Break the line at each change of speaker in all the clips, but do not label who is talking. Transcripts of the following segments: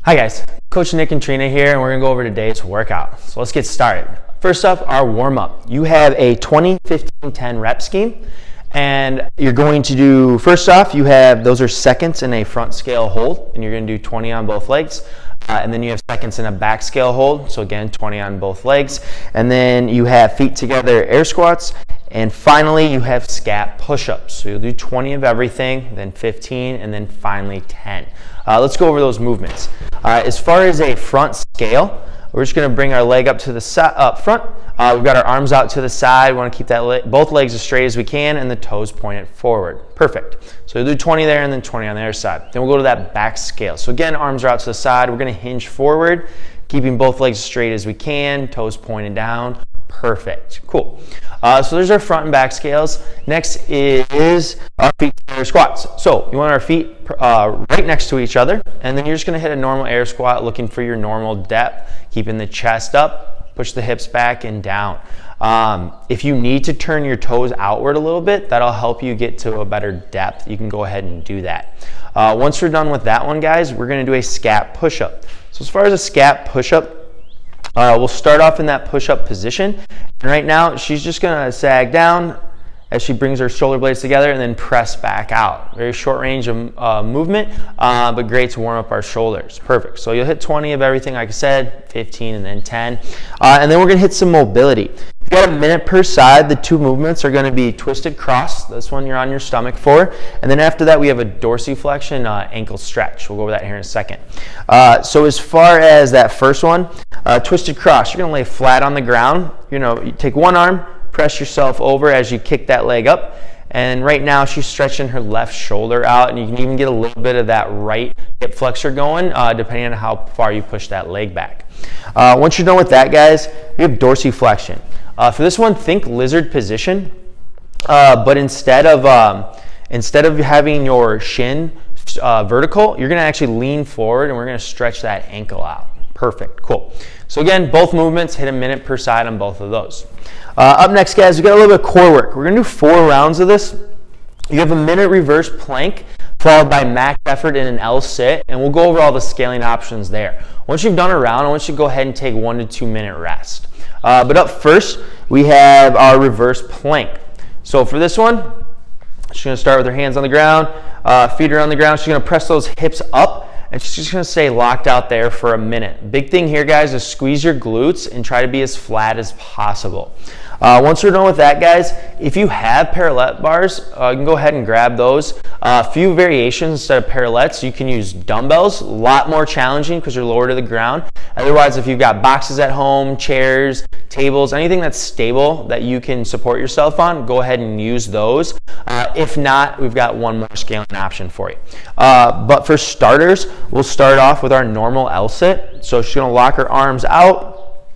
Hi guys, Coach Nick and Trina here, and we're gonna go over today's workout. So let's get started. First up, our warm-up. You have a 20, 15, 10 rep scheme, and you're going to do, first off, those are seconds in a front scale hold, and you're gonna do 20 on both legs. And then you have seconds in a back scale hold, so again, 20 on both legs. And then you have feet together air squats, and finally you have scat push-ups. So you'll do 20 of everything, then 15, and then finally 10. Let's go over those movements. As far as a front scale, we're just going to bring our leg up to the up front. We've got our arms out to the side. We want to keep that both legs as straight as we can and the toes pointed forward. Perfect. So we'll do 20 there and then 20 on the other side. Then we'll go to that back scale. So again, arms are out to the side. We're going to hinge forward, keeping both legs as straight as we can, toes pointed down. Perfect. Cool. So there's our front and back scales. Next is our feet air squats. So you want our feet right next to each other, and then you're just going to hit a normal air squat, looking for your normal depth, keeping the chest up, push the hips back and down. If you need to turn your toes outward a little bit, that'll help you get to a better depth. You can go ahead and do that. Once we're done with that one, guys, we're going to do a scat push-up. So as far as a scat push-up, we'll start off in that push-up position. And right now, she's just going to sag down as she brings her shoulder blades together and then press back out. Very short range of movement, but great to warm up our shoulders. Perfect. So you'll hit 20 of everything, like I said, 15 and then 10. And then we're going to hit some mobility. You've got a minute per side. The two movements are going to be twisted cross. This one you're on your stomach for. And then after that, we have a dorsiflexion ankle stretch. We'll go over that here in a second. So as far as that first one, twisted cross, you're going to lay flat on the ground. You take one arm, press yourself over as you kick that leg up. And right now she's stretching her left shoulder out, and you can even get a little bit of that right hip flexor going depending on how far you push that leg back. Once you're done with that, guys, you have dorsiflexion. For this one, think lizard position, but instead of having your shin vertical, you're going to actually lean forward, and we're going to stretch that ankle out. Perfect. Cool. So again, both movements, hit a minute per side on both of those. Up next, guys, we got a little bit of core work. We're going to do 4 rounds of this. You have a minute reverse plank followed by max effort in an L sit, and we'll go over all the scaling options there. Once you've done a round, I want you to go ahead and take 1 to 2 minute rest. But up first, we have our reverse plank. So for this one, she's going to start with her hands on the ground, feet are on the ground. She's going to press those hips up, and she's just going to stay locked out there for a minute. Big thing here, guys, is squeeze your glutes and try to be as flat as possible. Once we're done with that, guys, if you have parallel bars, you can go ahead and grab those. A few variations instead of parallettes, you can use dumbbells, a lot more challenging because you're lower to the ground. Otherwise, if you've got boxes at home, chairs, tables, anything that's stable that you can support yourself on, go ahead and use those. If not, we've got one more scaling option for you. But for starters, we'll start off with our normal L sit. So she's going to lock her arms out,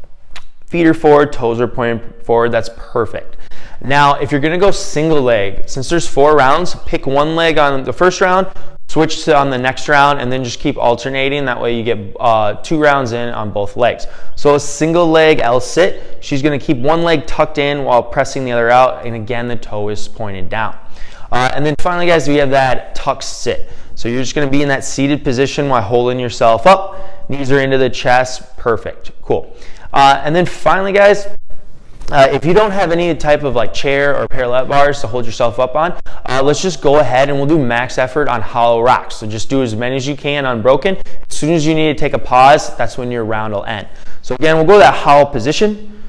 feet are forward, toes are pointing forward. That's perfect. Now, if you're going to go single leg, since there's 4 rounds, pick one leg on the first round, switch to on the next round, and then just keep alternating. That way you get 2 rounds in on both legs. So a single leg L sit, she's going to keep one leg tucked in while pressing the other out, and again, the toe is pointed down. And then finally, guys, we have that tuck sit. So you're just going to be in that seated position while holding yourself up. Knees are into the chest. Perfect. Cool. And then finally, guys, if you don't have any type of like chair or parallel bars to hold yourself up on, let's just go ahead and we'll do max effort on hollow rocks. So just do as many as you can on broken. As soon as you need to take a pause, that's when your round will end. So again, we'll go to that hollow position.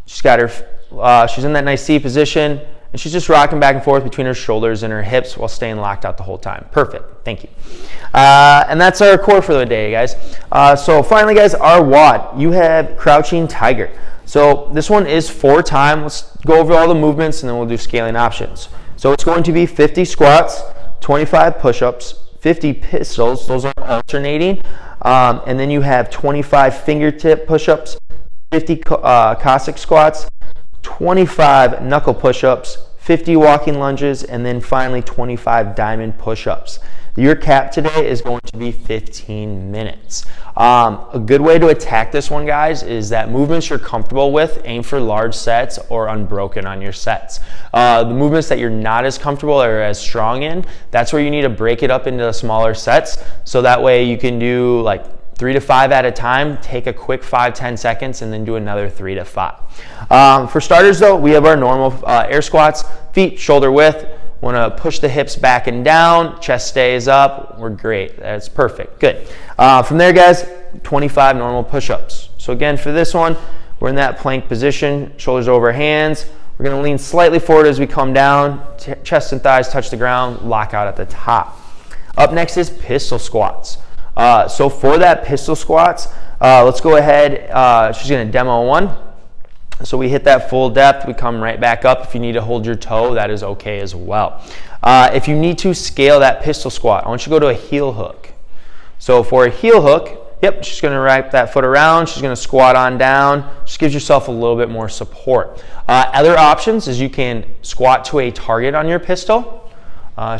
She's got her, she's in that nice C position, and she's just rocking back and forth between her shoulders and her hips while staying locked out the whole time. Perfect. Thank you. And that's our core for the day, guys. So finally, guys, our WOD. You have crouching tiger. So this one is 4 times. Let's go over all the movements, and then we'll do scaling options. So it's going to be 50 squats, 25 push-ups, 50 pistols. Those are alternating. And then you have 25 fingertip push-ups, 50 Cossack squats, 25 knuckle push-ups, 50 walking lunges, and then finally 25 diamond push-ups. Your cap today is going to be 15 minutes. A good way to attack this one, guys, is that movements you're comfortable with, aim for large sets or unbroken on your sets. The movements that you're not as comfortable or as strong in, that's where you need to break it up into smaller sets, so that way you can do like 3 to 5 at a time, take a quick 5-10 seconds, and then do another 3 to 5. For starters though, we have our normal air squats, feet shoulder width. Want to push the hips back and down, chest stays up, we're great, that's perfect, good. From there guys, 25 normal push-ups. So again, for this one, we're in that plank position, shoulders over hands. We're going to lean slightly forward as we come down, chest and thighs touch the ground, lock out at the top. Up next is pistol squats. So for that pistol squats, let's go ahead, she's going to demo one. So we hit that full depth, we come right back up. If you need to hold your toe, that is okay as well. If you need to scale that pistol squat, I want you to go to a heel hook. So for a heel hook, yep, she's going to wrap that foot around, she's going to squat on down, just gives yourself a little bit more support. Other options is you can squat to a target on your pistol.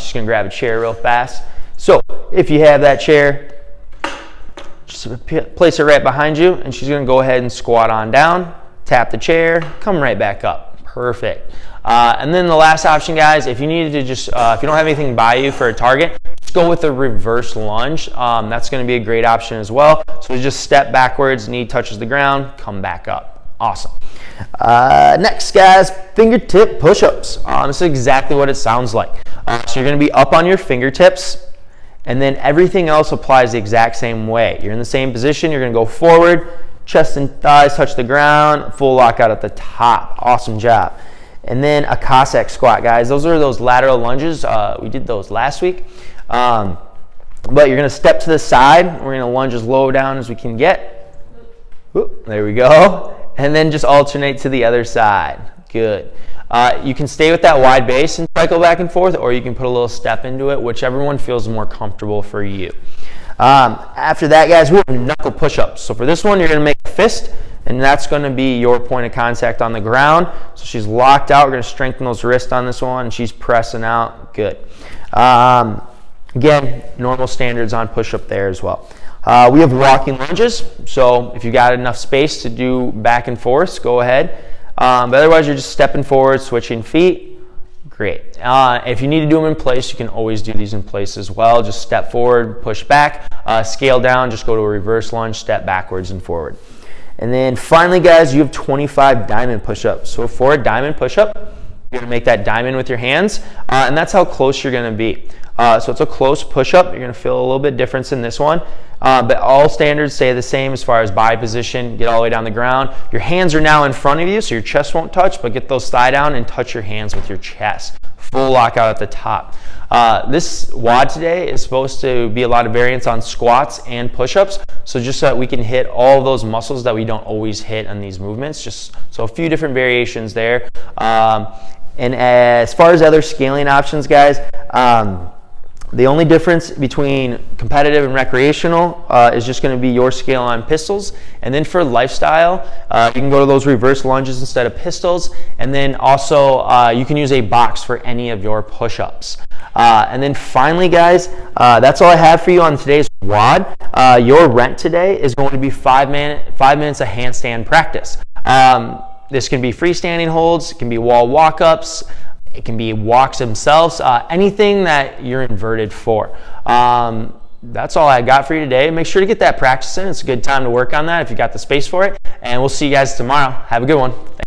She's going to grab a chair real fast. So if you have that chair, just place it right behind you, and she's going to go ahead and squat on down. Tap the chair, come right back up. Perfect. And then the last option, guys, if you needed to just, if you don't have anything by you for a target, just go with a reverse lunge. That's going to be a great option as well. So you just step backwards, knee touches the ground, come back up. Awesome. Next, guys, fingertip push-ups. This is exactly what it sounds like. So you're going to be up on your fingertips, and then everything else applies the exact same way. You're in the same position, you're going to go forward, chest and thighs touch the ground, full lockout at the top. Awesome job. And then a Cossack squat, guys. Those are those lateral lunges. We did those last week. But you're going to step to the side. We're going to lunge as low down as we can get. Whoop, there we go. And then just alternate to the other side. Good. You can stay with that wide base and cycle back and forth, or you can put a little step into it, whichever one feels more comfortable for you. After that, guys, we have knuckle push-ups. So for this one, you're going to make a fist, and that's going to be your point of contact on the ground. So she's locked out. We're going to strengthen those wrists on this one, and she's pressing out. Good. Again, normal standards on push-up there as well. We have walking lunges. So if you got enough space to do back and forth, go ahead. But otherwise, you're just stepping forward, switching feet. Great. If you need to do them in place, you can always do these in place as well. Just step forward, push back, scale down, just go to a reverse lunge, step backwards and forward. And then finally, guys, you have 25 diamond push-ups. So for a diamond push-up, you're going to make that diamond with your hands, and that's how close you're going to be. So it's a close push-up. You're going to feel a little bit difference in this one. But all standards stay the same as far as body position, get all the way down the ground. Your hands are now in front of you, so your chest won't touch, but get those thigh down and touch your hands with your chest. Full lockout at the top. This WOD today is supposed to be a lot of variance on squats and push-ups, so just so that we can hit all of those muscles that we don't always hit on these movements. Just so a few different variations there. And as far as other scaling options, guys, the only difference between competitive and recreational is just going to be your scale on pistols. And then for lifestyle, you can go to those reverse lunges instead of pistols. And then also you can use a box for any of your push-ups. And then finally, guys, that's all I have for you on today's WOD. Your rent today is going to be 5 minutes of handstand practice. This can be freestanding holds, it can be wall walk-ups, it can be walks themselves, anything that you're inverted for. That's all I got for you today. Make sure to get that practice in. It's a good time to work on that if you got the space for it. And we'll see you guys tomorrow. Have a good one.